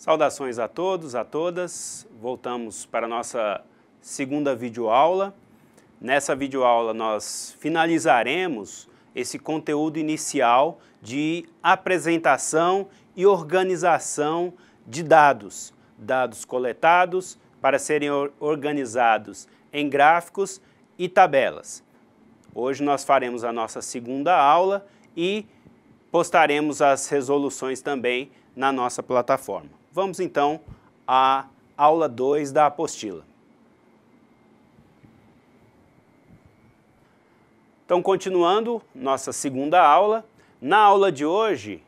Saudações a todos, a todas. Voltamos para a nossa segunda videoaula. Nessa videoaula nós finalizaremos esse conteúdo inicial de apresentação e organização de dados. Dados coletados para serem organizados em gráficos e tabelas. Hoje nós faremos a nossa segunda aula e postaremos as resoluções também na nossa plataforma. Vamos então à aula 2 da apostila. Então, continuando nossa segunda aula, na aula de hoje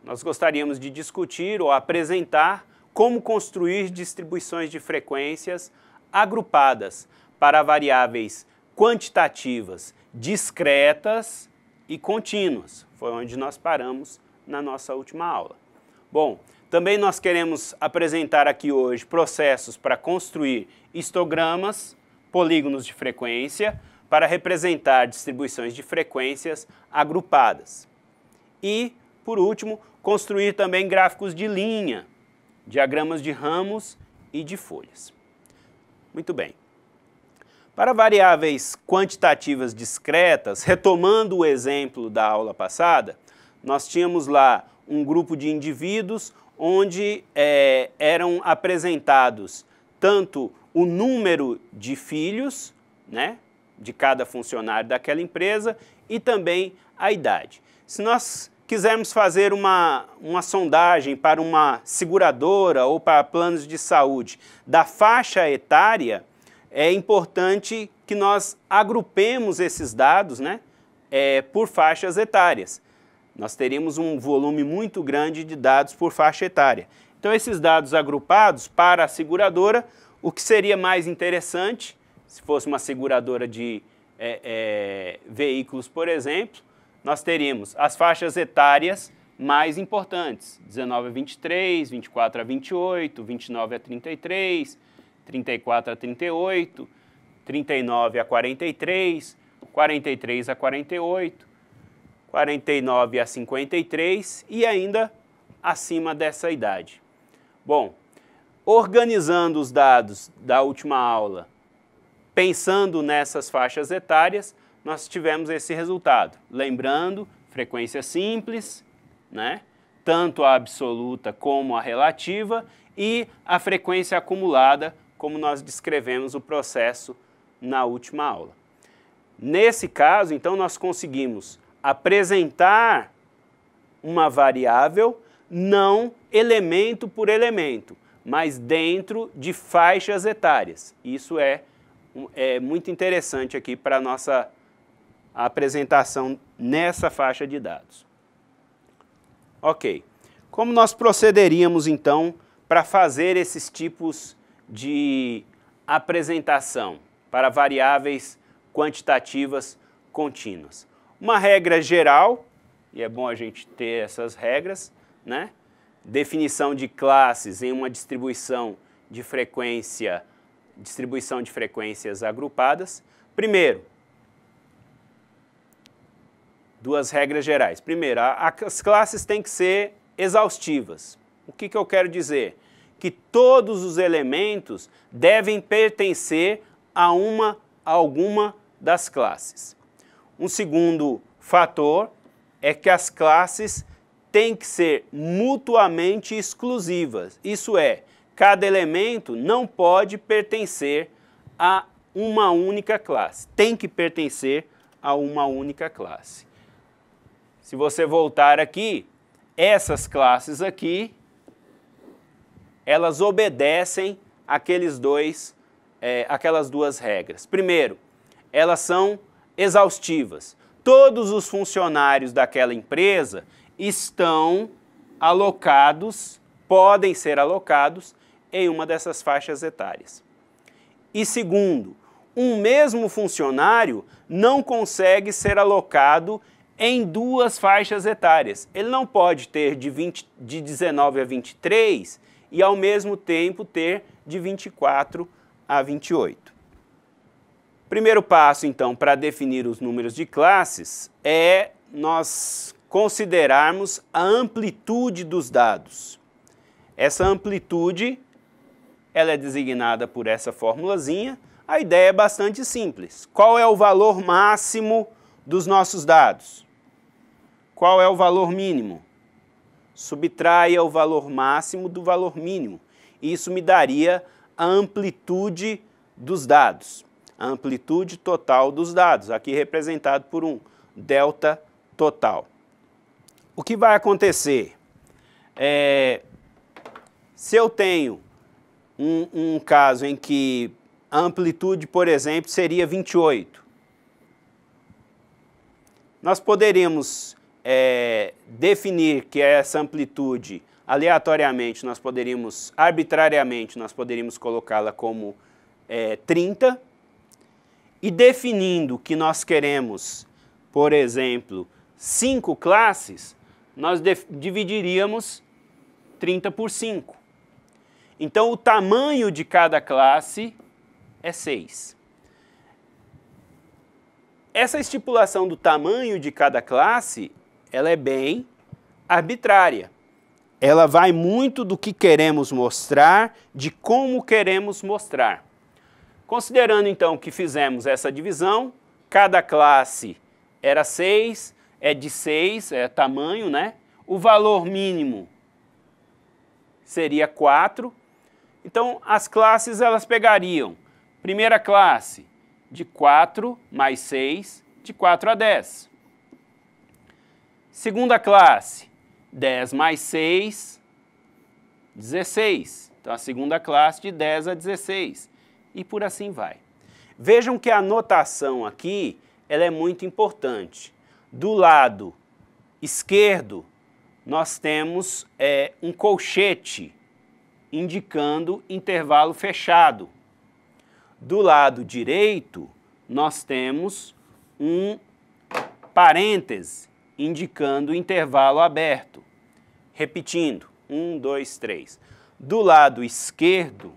nós gostaríamos de discutir ou apresentar como construir distribuições de frequências agrupadas para variáveis quantitativas, discretas e contínuas. Foi onde nós paramos na nossa última aula. Bom, também nós queremos apresentar aqui hoje processos para construir histogramas, polígonos de frequência, para representar distribuições de frequências agrupadas. E, por último, construir também gráficos de linha, diagramas de ramos e de folhas. Muito bem. Para variáveis quantitativas discretas, retomando o exemplo da aula passada, nós tínhamos lá um grupo de indivíduos onde eram apresentados tanto o número de filhos, né, de cada funcionário daquela empresa e também a idade. Se nós quisermos fazer uma sondagem para uma seguradora ou para planos de saúde da faixa etária, é importante que nós agrupemos esses dados, né, por faixas etárias. Nós teríamos um volume muito grande de dados por faixa etária. Então, esses dados agrupados para a seguradora, o que seria mais interessante, se fosse uma seguradora de veículos, por exemplo, nós teríamos as faixas etárias mais importantes, 19 a 23, 24 a 28, 29 a 33, 34 a 38, 39 a 43, 43 a 48, 49 a 53 e ainda acima dessa idade. Bom, organizando os dados da última aula, pensando nessas faixas etárias, nós tivemos esse resultado. Lembrando, frequência simples, né? Tanto a absoluta como a relativa, e a frequência acumulada, como nós descrevemos o processo na última aula. Nesse caso, então, nós conseguimos apresentar uma variável não elemento por elemento, mas dentro de faixas etárias. Isso é muito interessante aqui para a nossa apresentação nessa faixa de dados. Ok. Como nós procederíamos, então, para fazer esses tipos de apresentação para variáveis quantitativas contínuas? Uma regra geral, e é bom a gente ter essas regras, né? Definição de classes em uma distribuição de frequências agrupadas. Primeiro, duas regras gerais. Primeiro, as classes têm que ser exaustivas. O que eu quero dizer? Que todos os elementos devem pertencer a alguma das classes. Um segundo fator é que as classes têm que ser mutuamente exclusivas. Isso é, cada elemento não pode pertencer a uma única classe. Tem que pertencer a uma única classe. Se você voltar aqui, essas classes aqui, elas obedecem aquelas duas regras. Primeiro, elas são exaustivas. Todos os funcionários daquela empresa estão alocados, podem ser alocados em uma dessas faixas etárias. E segundo, um mesmo funcionário não consegue ser alocado em duas faixas etárias. Ele não pode ter de 19 a 23 e ao mesmo tempo ter de 24 a 28. Primeiro passo, então, para definir os números de classes é nós considerarmos a amplitude dos dados. Essa amplitude, ela é designada por essa formulazinha. A ideia é bastante simples. Qual é o valor máximo dos nossos dados? Qual é o valor mínimo? Subtraia o valor máximo do valor mínimo. Isso me daria a amplitude dos dados, a amplitude total dos dados, aqui representado por um delta total. O que vai acontecer? Se eu tenho um caso em que a amplitude, por exemplo, seria 28, nós poderíamos definir que essa amplitude, aleatoriamente, arbitrariamente, nós poderíamos colocá-la como 30, e definindo que nós queremos, por exemplo, 5 classes, nós dividiríamos 30 por 5. Então, o tamanho de cada classe é 6. Essa estipulação do tamanho de cada classe, ela é bem arbitrária. Ela vai muito do que queremos mostrar, de como queremos mostrar. Considerando, então, que fizemos essa divisão, cada classe era 6, é de 6, é tamanho, né? O valor mínimo seria 4. Então, as classes, elas pegariam, primeira classe, de 4 mais 6, de 4 a 10. Segunda classe, 10 mais 6, 16. Então, a segunda classe de 10 a 16. E por assim vai. Vejam que a notação aqui, ela é muito importante. Do lado esquerdo, nós temos um colchete indicando intervalo fechado. Do lado direito, nós temos um parêntese indicando intervalo aberto. Repetindo, 1, 2, 3. Do lado esquerdo,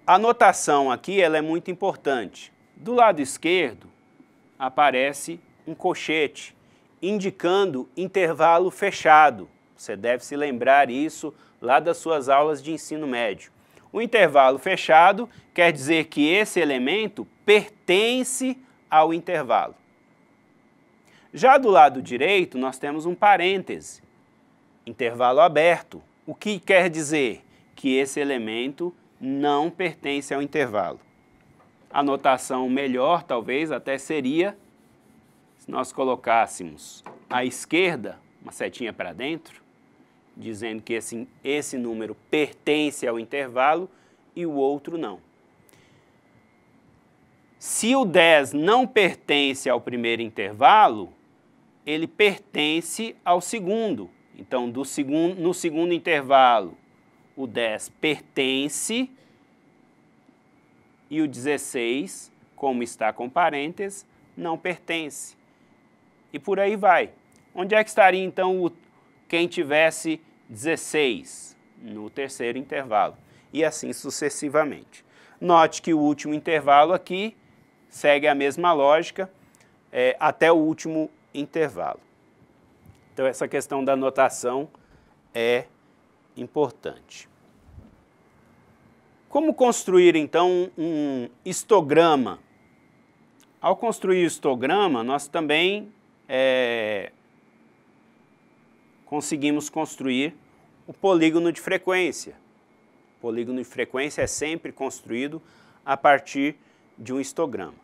a notação aqui ela é muito importante. Do lado esquerdo, aparece um colchete indicando intervalo fechado. Você deve se lembrar isso lá das suas aulas de ensino médio. O intervalo fechado quer dizer que esse elemento pertence ao intervalo. Já do lado direito, nós temos um parêntese, intervalo aberto, o que quer dizer que esse elemento não pertence ao intervalo. A notação melhor, talvez, até seria, se nós colocássemos à esquerda, uma setinha para dentro, dizendo que esse número pertence ao intervalo e o outro não. Se o 10 não pertence ao primeiro intervalo, ele pertence ao segundo. Então, no segundo intervalo, o 10 pertence e o 16, como está com parênteses, não pertence. E por aí vai. Onde é que estaria, então, quem tivesse 16? No terceiro intervalo. E assim sucessivamente. Note que o último intervalo aqui segue a mesma lógica até o último intervalo. Então, essa questão da notação é importante. Como construir, então, um histograma? Ao construir o histograma, nós também conseguimos construir o polígono de frequência. O polígono de frequência é sempre construído a partir de um histograma.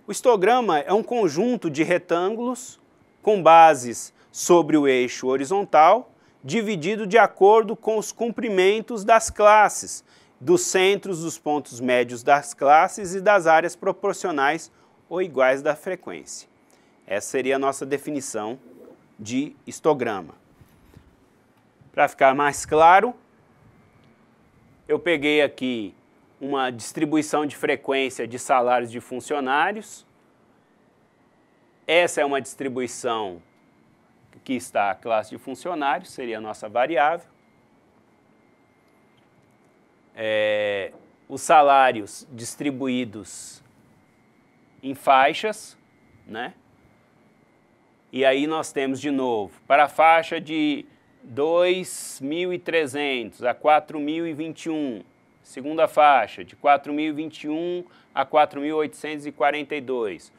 O histograma é um conjunto de retângulos com bases sobre o eixo horizontal, dividido de acordo com os comprimentos das classes, dos centros dos pontos médios das classes e das áreas proporcionais ou iguais da frequência. Essa seria a nossa definição de histograma. Para ficar mais claro, eu peguei aqui uma distribuição de frequência de salários de funcionários. Essa é uma distribuição que está a classe de funcionários, seria a nossa variável. Os salários distribuídos em faixas, né? E aí nós temos de novo, para a faixa de 2.300 a 4.021, segunda faixa de 4.021 a 4.842.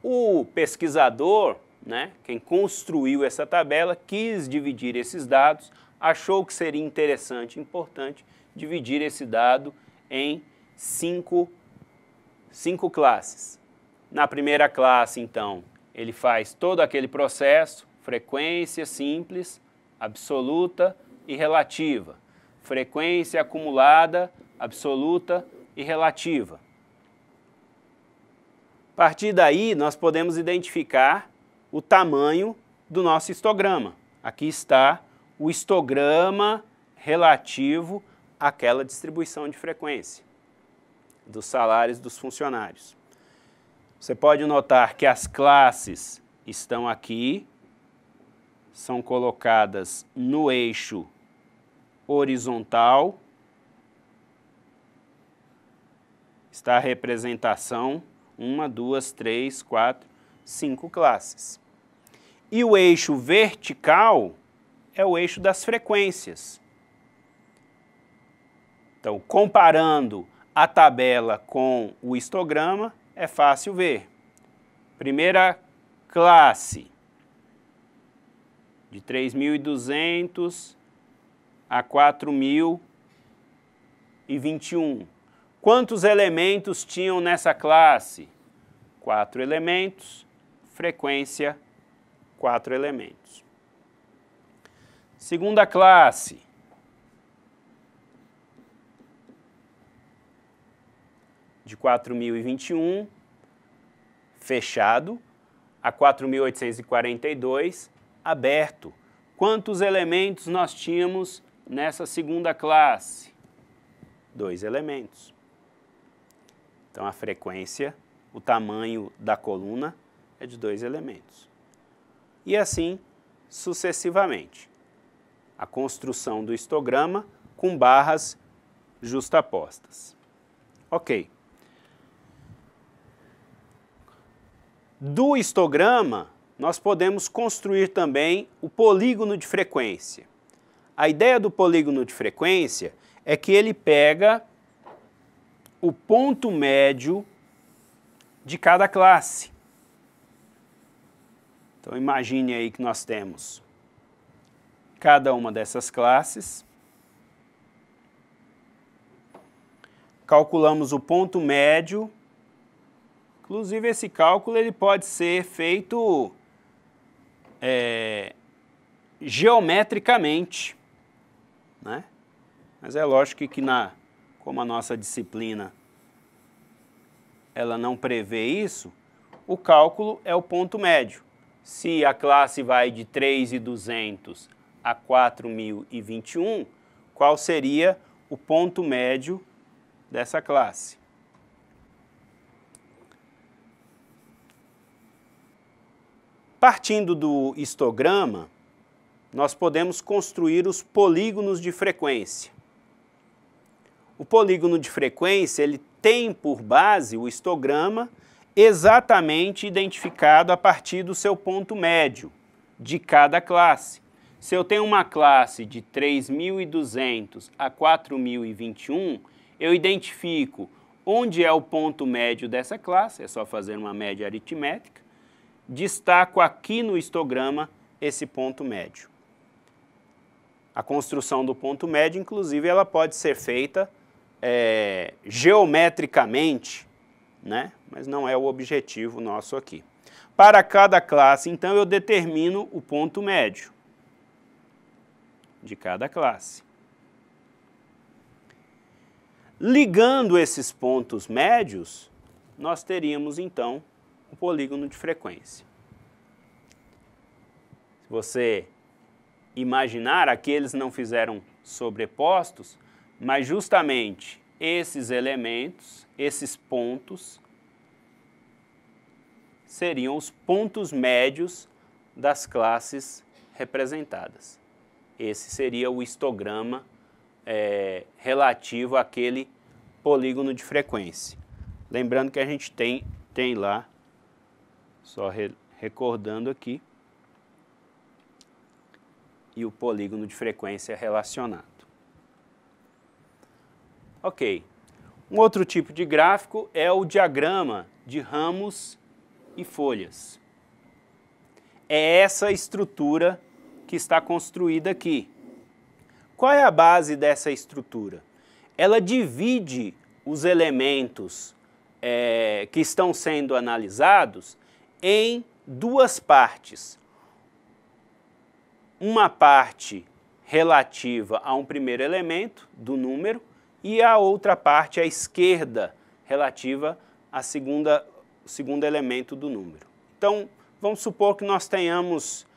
O pesquisador, né, quem construiu essa tabela, quis dividir esses dados, achou que seria interessante e importante dividir esse dado em cinco classes. Na primeira classe, então, ele faz todo aquele processo, frequência simples, absoluta e relativa, frequência acumulada, absoluta e relativa. A partir daí, nós podemos identificar o tamanho do nosso histograma. Aqui está o histograma relativo àquela distribuição de frequência dos salários dos funcionários. Você pode notar que as classes estão aqui, são colocadas no eixo horizontal. Está a representação, 1, 2, 3, 4, 5 classes. E o eixo vertical é o eixo das frequências. Então, comparando a tabela com o histograma, é fácil ver. Primeira classe, de 3.200 a 4.021. Quantos elementos tinham nessa classe? 4 elementos, frequência 4 elementos. Segunda classe, de 4.021, fechado, a 4.842, aberto. Quantos elementos nós tínhamos nessa segunda classe? 2 elementos. Então, a frequência, o tamanho da coluna é de 2 elementos. E assim sucessivamente. A construção do histograma com barras justapostas. Ok. Do histograma, nós podemos construir também o polígono de frequência. A ideia do polígono de frequência é que ele pega o ponto médio de cada classe. Então, imagine aí que nós temos cada uma dessas classes. Calculamos o ponto médio. Inclusive, esse cálculo ele pode ser feito geometricamente, né? Mas é lógico que como a nossa disciplina ela não prevê isso, o cálculo é o ponto médio. Se a classe vai de 3.200 a 4.021, qual seria o ponto médio dessa classe? Partindo do histograma, nós podemos construir os polígonos de frequência. O polígono de frequência ele tem por base o histograma exatamente identificado a partir do seu ponto médio de cada classe. Se eu tenho uma classe de 3.200 a 4.021, eu identifico onde é o ponto médio dessa classe, é só fazer uma média aritmética, destaco aqui no histograma esse ponto médio. A construção do ponto médio, inclusive, ela pode ser feita geometricamente, né? Mas não é o objetivo nosso aqui. Para cada classe, então, eu determino o ponto médio de cada classe. Ligando esses pontos médios, nós teríamos, então, o polígono de frequência. Se você imaginar, aqui eles não fizeram sobrepostos, mas justamente esses elementos, esses pontos, seriam os pontos médios das classes representadas. Esse seria o histograma relativo àquele polígono de frequência. Lembrando que a gente tem lá, só recordando aqui, e o polígono de frequência relacionado. Ok. Um outro tipo de gráfico é o diagrama de ramos e folhas. É essa estrutura que está construída aqui. Qual é a base dessa estrutura? Ela divide os elementos que estão sendo analisados em duas partes. Uma parte relativa a um primeiro elemento do número e a outra parte à esquerda relativa ao segundo elemento do número. Então, vamos supor que nós tenhamos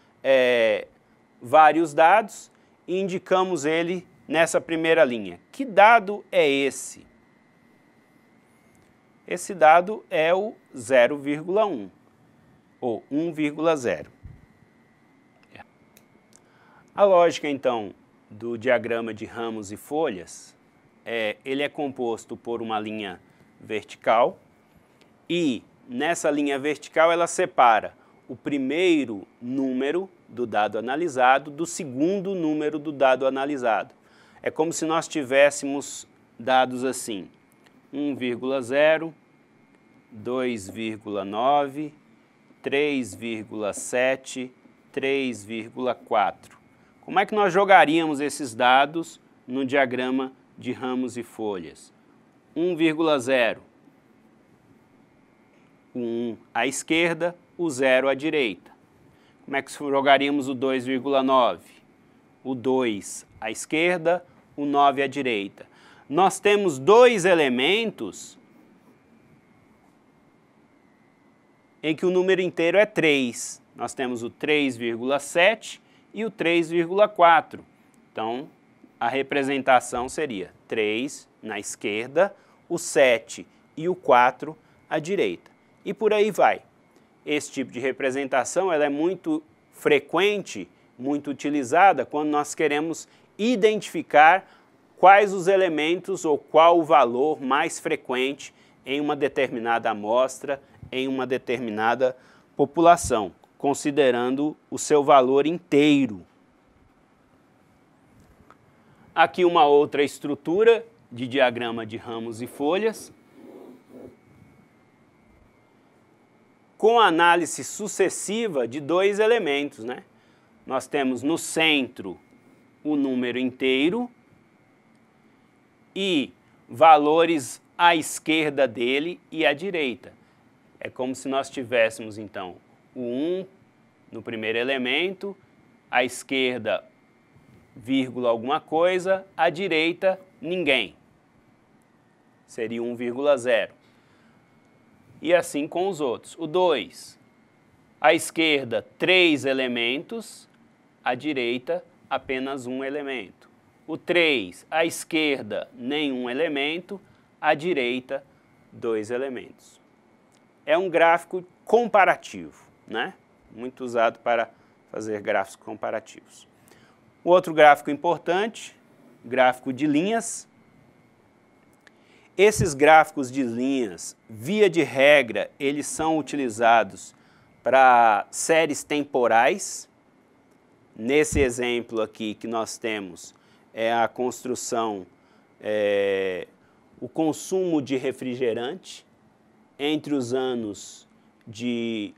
vários dados e indicamos ele nessa primeira linha. Que dado é esse? Esse dado é o 0,1 ou 1,0. A lógica, então, do diagrama de ramos e folhas, ele é composto por uma linha vertical e nessa linha vertical ela separa o primeiro número do dado analisado do segundo número do dado analisado. É como se nós tivéssemos dados assim, 1,0, 2,9, 3,7, 3,4. Como é que nós jogaríamos esses dados no diagrama de ramos e folhas? 1,0, o 1 à esquerda, o 0 à direita. Como é que jogaríamos o 2,9? O 2 à esquerda, o 9 à direita. Nós temos dois elementos em que o número inteiro é 3. Nós temos o 3,7 e o 3,4. Então, a representação seria 3 na esquerda, o 7 e o 4 à direita. E por aí vai. Esse tipo de representação ela é muito frequente, muito utilizada quando nós queremos identificar quais os elementos ou qual o valor mais frequente em uma determinada amostra, em uma determinada população, considerando o seu valor inteiro. Aqui uma outra estrutura de diagrama de ramos e folhas, com análise sucessiva de dois elementos, né? Nós temos no centro o número inteiro e valores à esquerda dele e à direita. É como se nós tivéssemos, então, o 1 no primeiro elemento, à esquerda, vírgula alguma coisa, à direita, ninguém. Seria 1,0. E assim com os outros. O 2, à esquerda, 3 elementos, à direita, apenas um elemento. O 3, à esquerda, nenhum elemento, à direita, 2 elementos. É um gráfico comparativo, né? Muito usado para fazer gráficos comparativos. O outro gráfico importante, gráfico de linhas. Esses gráficos de linhas, via de regra, eles são utilizados para séries temporais. Nesse exemplo aqui que nós temos é a construção, o consumo de refrigerante entre os anos de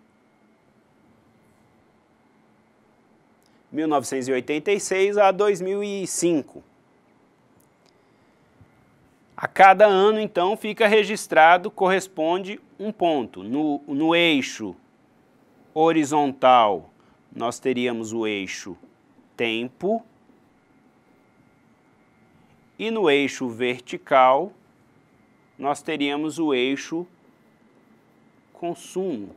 1986 a 2005. A cada ano, então, fica registrado, corresponde um ponto. No eixo horizontal, nós teríamos o eixo tempo. E no eixo vertical, nós teríamos o eixo consumo.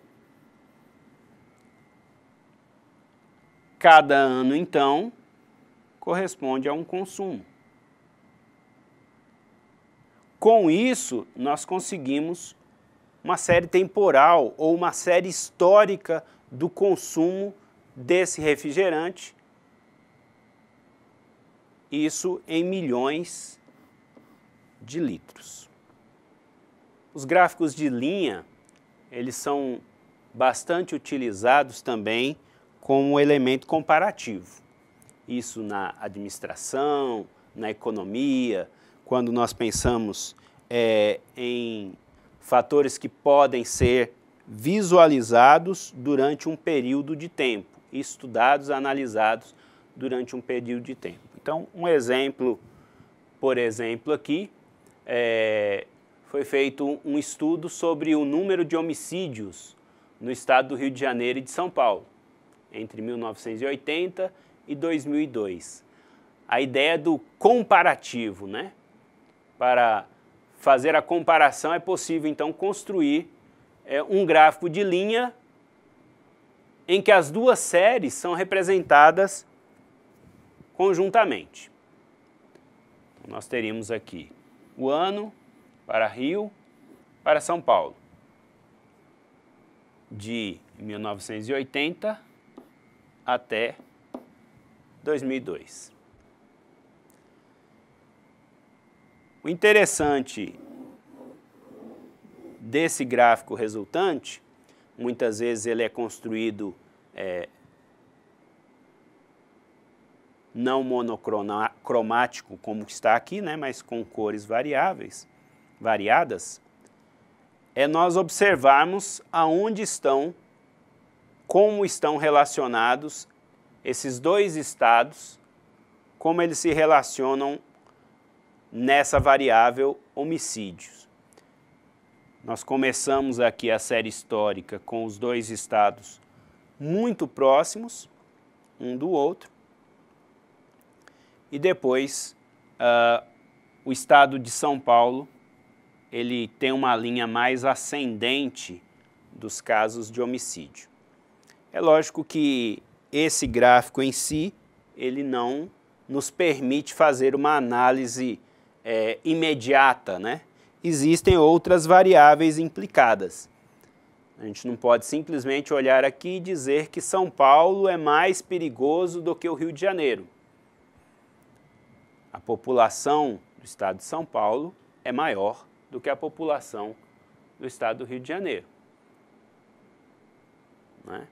Cada ano, então, corresponde a um consumo. Com isso, nós conseguimos uma série temporal ou uma série histórica do consumo desse refrigerante, isso em milhões de litros. Os gráficos de linha, eles são bastante utilizados também como elemento comparativo. isso na administração, na economia, quando nós pensamos em fatores que podem ser visualizados durante um período de tempo, estudados, analisados durante um período de tempo. Então, um exemplo, por exemplo, aqui, foi feito um estudo sobre o número de homicídios no estado do Rio de Janeiro e de São Paulo, entre 1980 e 2002. A ideia do comparativo, né? Para fazer a comparação é possível, então, construir um gráfico de linha em que as duas séries são representadas conjuntamente. Então, nós teríamos aqui o ano para Rio, para São Paulo, de 1980 até 2002. O interessante desse gráfico resultante, muitas vezes ele é construído não monocromático, como está aqui, né, mas com cores variadas, é nós observarmos aonde estão, como estão relacionados esses dois estados, como eles se relacionam nessa variável homicídios. Nós começamos aqui a série histórica com os dois estados muito próximos um do outro e depois o estado de São Paulo ele tem uma linha mais ascendente dos casos de homicídio. É lógico que esse gráfico em si ele não nos permite fazer uma análise imediata, né? Existem outras variáveis implicadas. A gente não pode simplesmente olhar aqui e dizer que São Paulo é mais perigoso do que o Rio de Janeiro. A população do estado de São Paulo é maior do que a população do estado do Rio de Janeiro. Né?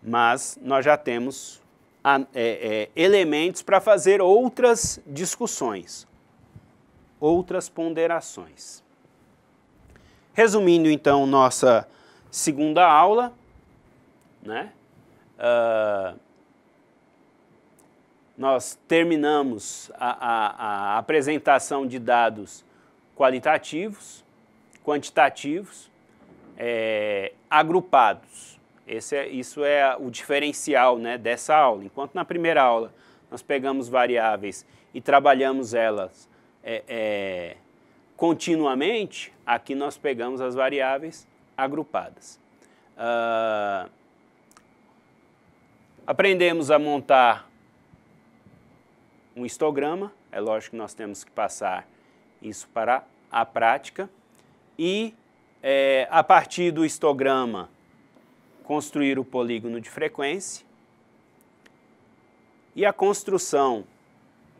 Mas nós já temos elementos para fazer outras discussões, outras ponderações. Resumindo, então, nossa segunda aula, né? Nós terminamos a apresentação de dados qualitativos, quantitativos, agrupados. Isso é o diferencial, né, dessa aula. Enquanto na primeira aula nós pegamos variáveis e trabalhamos elas continuamente, aqui nós pegamos as variáveis agrupadas. Aprendemos a montar um histograma, é lógico que nós temos que passar isso para a prática e, a partir do histograma, construir o polígono de frequência e a construção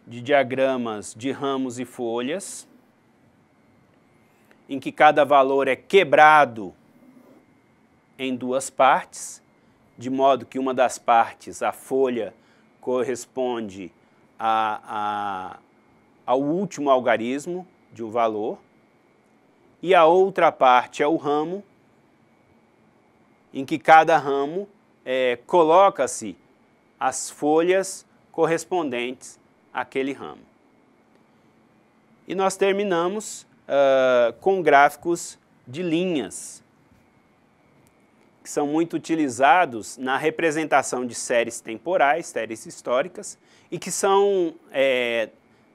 de diagramas de ramos e folhas, em que cada valor é quebrado em duas partes, de modo que uma das partes, a folha, corresponde ao último algarismo de um valor, e a outra parte é o ramo, em que cada ramo coloca-se as folhas correspondentes àquele ramo. E nós terminamos com gráficos de linhas, que são muito utilizados na representação de séries temporais, séries históricas, e que são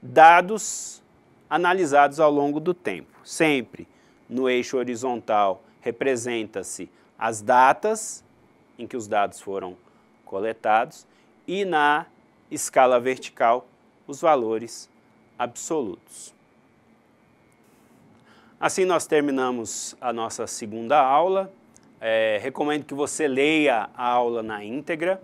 dados analisados ao longo do tempo. Sempre no eixo horizontal representa-se as datas em que os dados foram coletados e na escala vertical os valores absolutos. Assim nós terminamos a nossa segunda aula. Recomendo que você leia a aula na íntegra,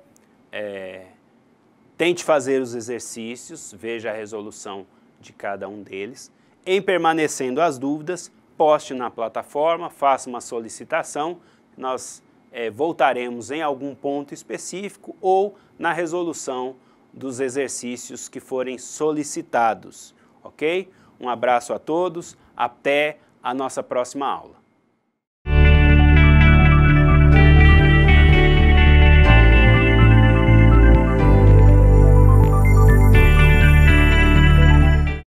tente fazer os exercícios, veja a resolução de cada um deles. Em permanecendo as dúvidas, poste na plataforma, faça uma solicitação, nós voltaremos em algum ponto específico ou na resolução dos exercícios que forem solicitados, ok? Um abraço a todos, até a nossa próxima aula.